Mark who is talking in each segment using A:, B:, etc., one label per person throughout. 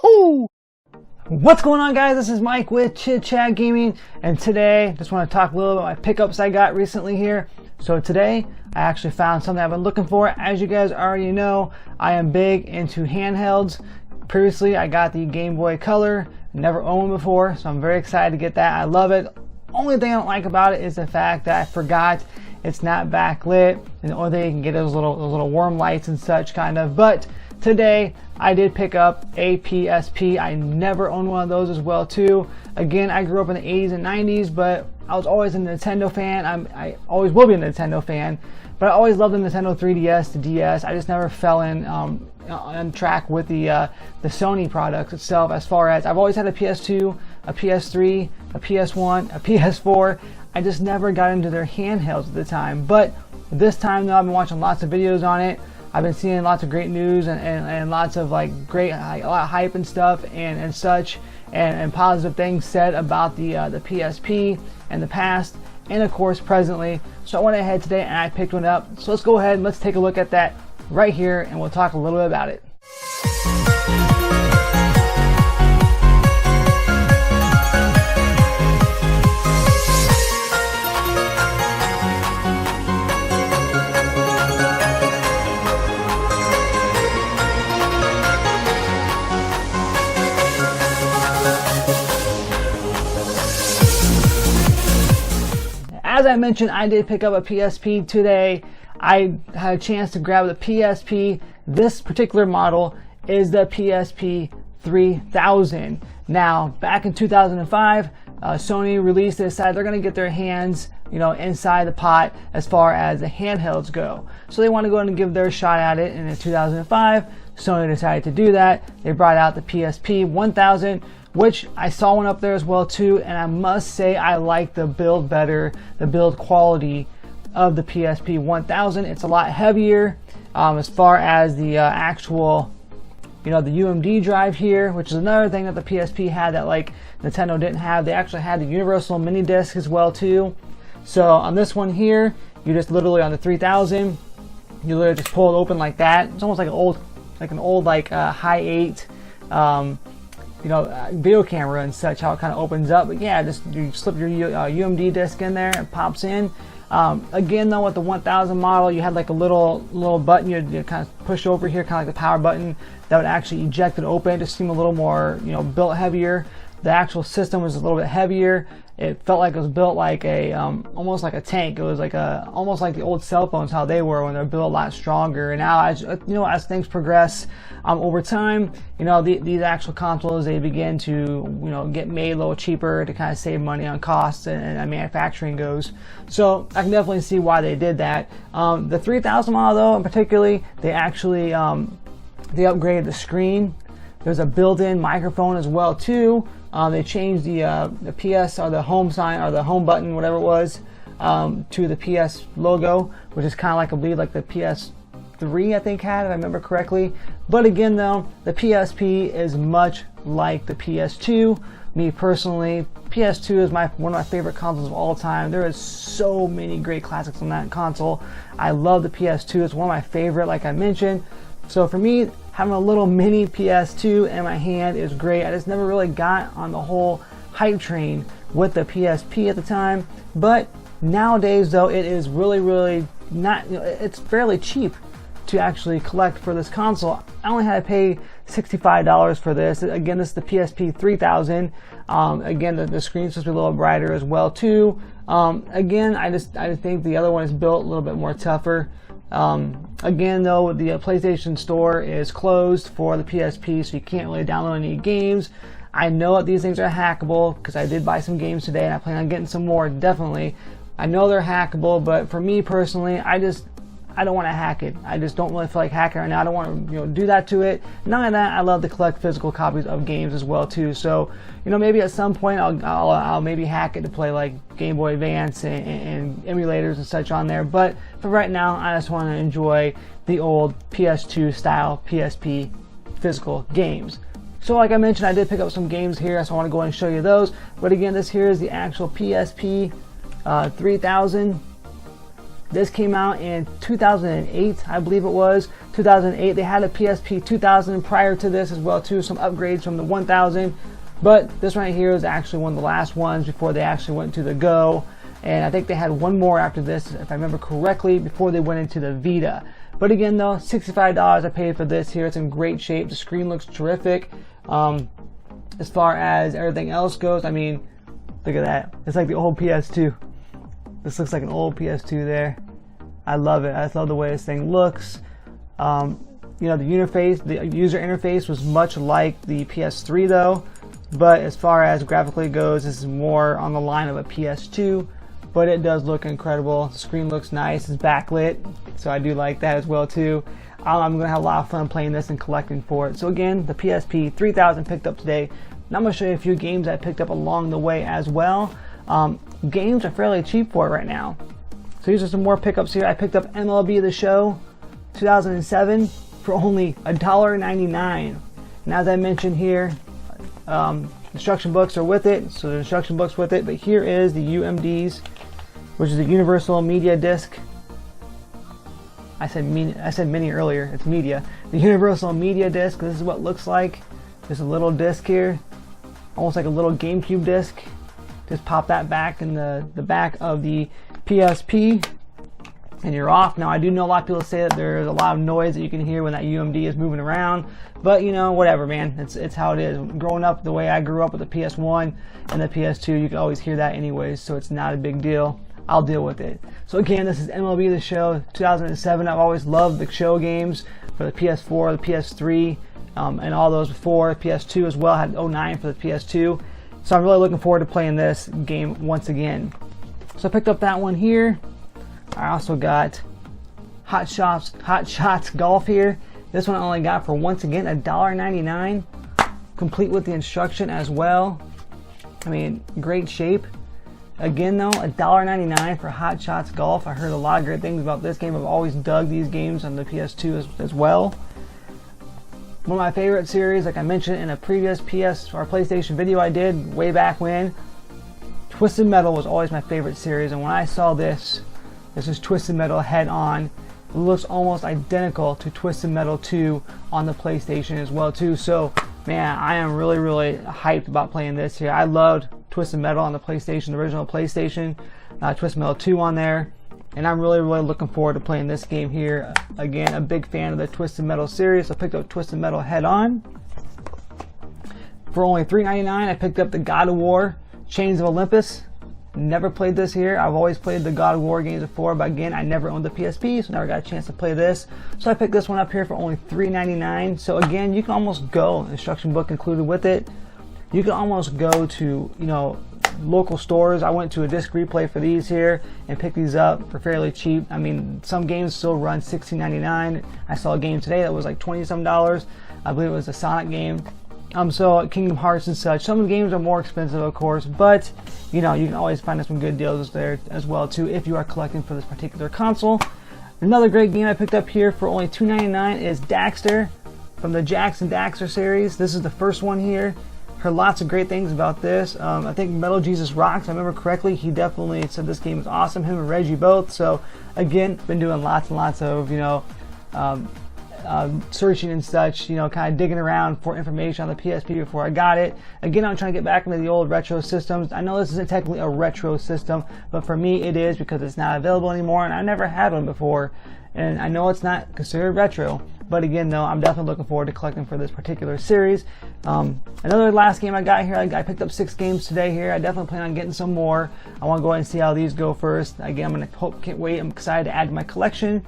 A: Woohoo! What's going on, guys? This is Mike with Chit Chat Gaming, and today just want to talk a little about my pickups I got recently here. So today I actually found something I've been looking for. As you guys already know, I am big into handhelds. Previously I got the Game Boy Color, never owned one before, so I'm very excited to get that. I love it. Only thing I don't like about it is the fact that I forgot it's not backlit, and the only thing you can get is those little warm lights and such kind of. But today I did pick up a PSP. I never owned one of those as well too. Again, I grew up in the 80s and 90s, but I was always a Nintendo fan. I always will be a Nintendo fan, but I always loved the Nintendo 3DS, the DS. I just never fell on track with the Sony products itself. As far as I've always had a PS2, a PS3, a PS1, a PS4. I just never got into their handhelds at the time. But this time though, I've been watching lots of videos on it. I've been seeing lots of great news and lots of like great a lot of hype and stuff and such and positive things said about the PSP in the past and of course presently. So I went ahead today and I picked one up. So let's go ahead and let's take a look at that right here and we'll talk a little bit about it. As I mentioned, I did pick up a PSP today. I had a chance to grab the PSP. This particular model is the PSP 3000. Now, back in 2005, Sony released this, decided they're going to get their hands, inside the pot as far as the handhelds go. So they want to go and give their shot at it. And in 2005, Sony decided to do that. They brought out the PSP 1000. Which I saw one up there as well too, and I must say I like the build better, the build quality of the PSP 1000. It's a lot heavier as far as the actual, the UMD drive here, which is another thing that the PSP had that like Nintendo didn't have. They actually had the universal mini disc as well too. So on this one here, you just literally on the 3000, you literally just pull it open like that. It's almost like an old high 8. Video camera and such, how it kind of opens up. But yeah, just you slip your UMD disc in there, it pops in. Again though, with the 1000 model, you had like a little button you kind of push over here, kind of like the power button, that would actually eject it open. It just seemed a little more, built heavier. The actual system was a little bit heavier. It felt like it was built like a almost like a tank. It was like almost like the old cell phones, how they were when they're built a lot stronger. And now, as things progress over time, these actual consoles, they begin to get made a little cheaper to kind of save money on costs and manufacturing goes. So I can definitely see why they did that. The 3000 model though, in particularly, they actually they upgraded the screen. There's a built-in microphone as well too. They changed the PS or the home sign or the home button, whatever it was, to the PS logo, which is kind of like, I believe, like the PS3 I think had, if I remember correctly. But again though, the PSP is much like the PS2. Me personally, PS2 is one of my favorite consoles of all time. There is so many great classics on that console. I love the PS2. It's one of my favorite, like I mentioned. So for me, having a little mini PS2 in my hand is great. I just never really got on the whole hype train with the PSP at the time. But nowadays though, it is really not, it's fairly cheap to actually collect for this console. I only had to pay $65 for this. Again, this is the PSP 3000. Again, the screen's supposed to be a little brighter as well too. Again, I think the other one is built a little bit more tougher. Again though, the PlayStation Store is closed for the PSP, so you can't really download any games. I know that these things are hackable because I did buy some games today and I plan on getting some more, definitely. I know they're hackable, but for me personally, I don't want to hack it. I just don't really feel like hacking right now. I don't want to do that to it. Not only that, I love to collect physical copies of games as well too. So maybe at some point I'll maybe hack it to play like Game Boy Advance and emulators and such on there. But for right now, I just want to enjoy the old PS2 style PSP physical games. So like I mentioned, I did pick up some games here, so I want to go ahead and show you those. But again, this here is the actual PSP 3000. This came out in 2008, I believe it was. 2008. They had a PSP 2000 prior to this as well too, some upgrades from the 1000. But this right here is actually one of the last ones before they actually went to the Go. And I think they had one more after this, if I remember correctly, before they went into the Vita. But again though, $65 I paid for this here. It's in great shape. The screen looks terrific. As far as everything else goes, I mean, look at that. It's like the old PS2. This looks like an old PS2 there. I love it. I love the way this thing looks. You know, the interface, the user interface was much like the PS3 though. But as far as graphically goes, this is more on the line of a PS2. But it does look incredible. The screen looks nice. It's backlit. So I do like that as well too. I'm going to have a lot of fun playing this and collecting for it. So again, the PSP 3000 picked up today. And I'm going to show you a few games I picked up along the way as well. Games are fairly cheap for it right now. So these are some more pickups here. I picked up MLB The Show 2007 for only $1.99. And as I mentioned here, instruction books are with it. So the instruction books with it. But here is the UMDs, which is the Universal Media Disc. I said mini earlier. It's media. The Universal Media Disc. This is what it looks like. There's a little disc here, almost like a little GameCube disc. Just pop that back in the back of the PSP, and you're off. Now I do know a lot of people say that there's a lot of noise that you can hear when that UMD is moving around, but you know, whatever, man. It's how it is. Growing up the way I grew up with the PS1 and the PS2, you can always hear that anyways, so it's not a big deal. I'll deal with it. So again, this is MLB The Show 2007. I've always loved the show games for the PS4, the PS3, and all those before. PS2 as well. I had 09 for the PS2. So I'm really looking forward to playing this game once again. So I picked up that one here. I also got Hot Shots Golf here. This one I only got for, once again, $1.99, complete with the instruction as well. I mean, great shape. Again though, $1.99 for Hot Shots Golf. I heard a lot of great things about this game. I've always dug these games on the PS2 as well. One of my favorite series, like I mentioned in a previous PS or PlayStation video I did way back when, Twisted Metal was always my favorite series. And when I saw this is Twisted Metal Head On. It looks almost identical to Twisted Metal 2 on the PlayStation as well too. So man, I am really hyped about playing this here. I loved Twisted Metal on the PlayStation, the original PlayStation, Twisted Metal 2 on there, and I'm really looking forward to playing this game here. Again, a big fan of the Twisted Metal series, so I picked up Twisted Metal Head On. For only $3.99, I picked up the God of War Chains of Olympus. Never played this here. I've always played the God of War games before, but again, I never owned the PSP, so never got a chance to play this. So I picked this one up here for only $3.99. So again, you can almost go, instruction book included with it. You can almost go to, you know, local stores. I went to a disc replay for these here and picked these up for fairly cheap. I mean, some games still run $16.99. I saw a game today that was like $20-some. I believe it was a Sonic game. So Kingdom Hearts and such. Some of the games are more expensive, of course, but you know, you can always find some good deals there as well too if you are collecting for this particular console. Another great game I picked up here for only $2.99 is Daxter from the Jax and Daxter series. This is the first one here. Heard lots of great things about this. I think Metal Jesus Rocks, if I remember correctly, he definitely said this game is awesome. Him and Reggie both. So again, been doing lots and lots of, you know, searching and such, you know, kind of digging around for information on the PSP before I got it. Again, I'm trying to get back into the old retro systems. I know this isn't technically a retro system, but for me it is because it's not available anymore, and I never had one before. And I know it's not considered retro, but again, though, I'm definitely looking forward to collecting for this particular series. Another last game I got here, I picked up 6 games today here. I definitely plan on getting some more. I want to go ahead and see how these go first. Again, can't wait. I'm excited to add to my collection.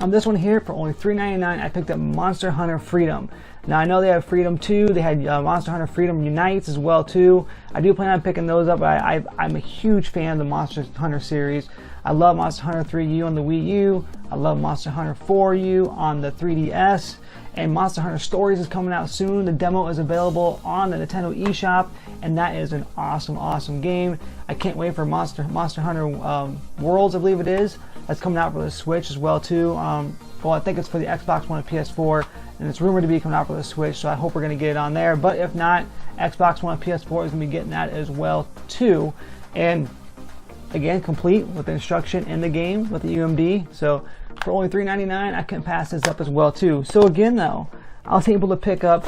A: This one here for only $3.99, I picked up Monster Hunter Freedom. Now I know they have Freedom 2, they had Monster Hunter Freedom Unites as well too. I do plan on picking those up, but I'm a huge fan of the Monster Hunter series. I love Monster Hunter 3U on the Wii U, I love Monster Hunter 4U on the 3DS, and Monster Hunter Stories is coming out soon. The demo is available on the Nintendo eShop, and that is an awesome game. I can't wait for Monster Hunter Worlds, I believe it is. That's coming out for the Switch as well too. Well, I think it's for the Xbox One and PS4, and it's rumored to be coming out for the Switch, so I hope we're going to get it on there. But if not, Xbox One and PS4 is going to be getting that as well too. And again, complete with the instruction in the game with the UMD. So for only $3.99, I couldn't pass this up as well too. So again though, I was able to pick up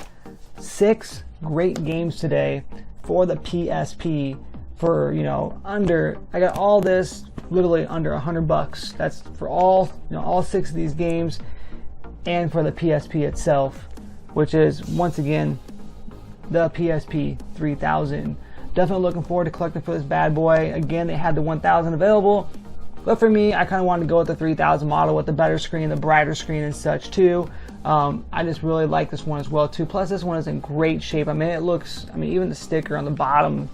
A: 6 great games today for the PSP for, you know, I got all this literally under $100. That's for all, you know, all 6 of these games, and for the PSP itself, which is once again the PSP 3000. Definitely looking forward to collecting for this bad boy. Again, they had the 1000 available, but for me, I kind of wanted to go with the 3000 model with the better screen, the brighter screen and such too. I just really like this one as well too. Plus this one is in great shape. I mean, it looks, I mean, even the sticker on the bottom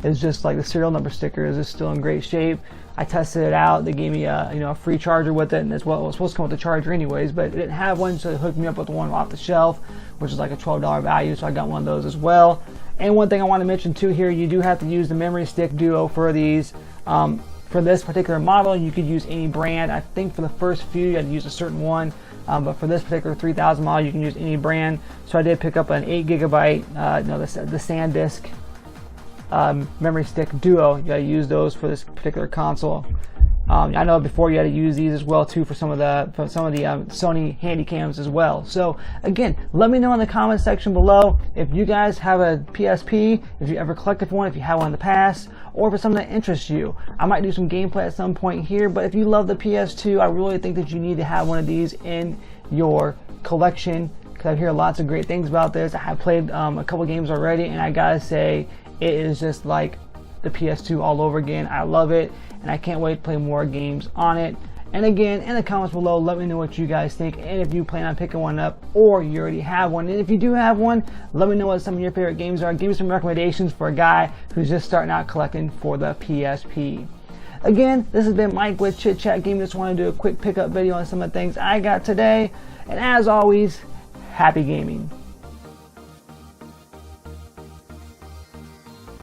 A: is just like the serial number sticker is just still in great shape. I tested it out. They gave me a, you know, a free charger with it, and as well, it was supposed to come with the charger anyways, but it didn't have one, so they hooked me up with the one off the shelf, which is like a $12 value, so I got one of those as well. And one thing I want to mention too here, you do have to use the memory stick duo for these. For this particular model, you could use any brand. I think for the first few, you had to use a certain one, but for this particular 3000 model, you can use any brand. So I did pick up an 8 gigabyte, the SanDisk memory stick duo. You gotta use those for this particular console. I know before you had to use these as well too for some of the Sony Handycams as well. So again, let me know in the comment section below if you guys have a PSP, if you ever collected for one, if you have one in the past, or if it's something that interests you. I might do some gameplay at some point here, but if you love the PS2, I really think that you need to have one of these in your collection, because I hear lots of great things about this. I have played a couple games already, and I gotta say, it is just like the PS2 all over again. I love it, and I can't wait to play more games on it. And again, in the comments below, let me know what you guys think, and if you plan on picking one up, or you already have one. And if you do have one, let me know what some of your favorite games are. Give me some recommendations for a guy who's just starting out collecting for the PSP. Again, this has been Mike with Chit Chat Gaming. Just want to do a quick pickup video on some of the things I got today. And as always, happy gaming.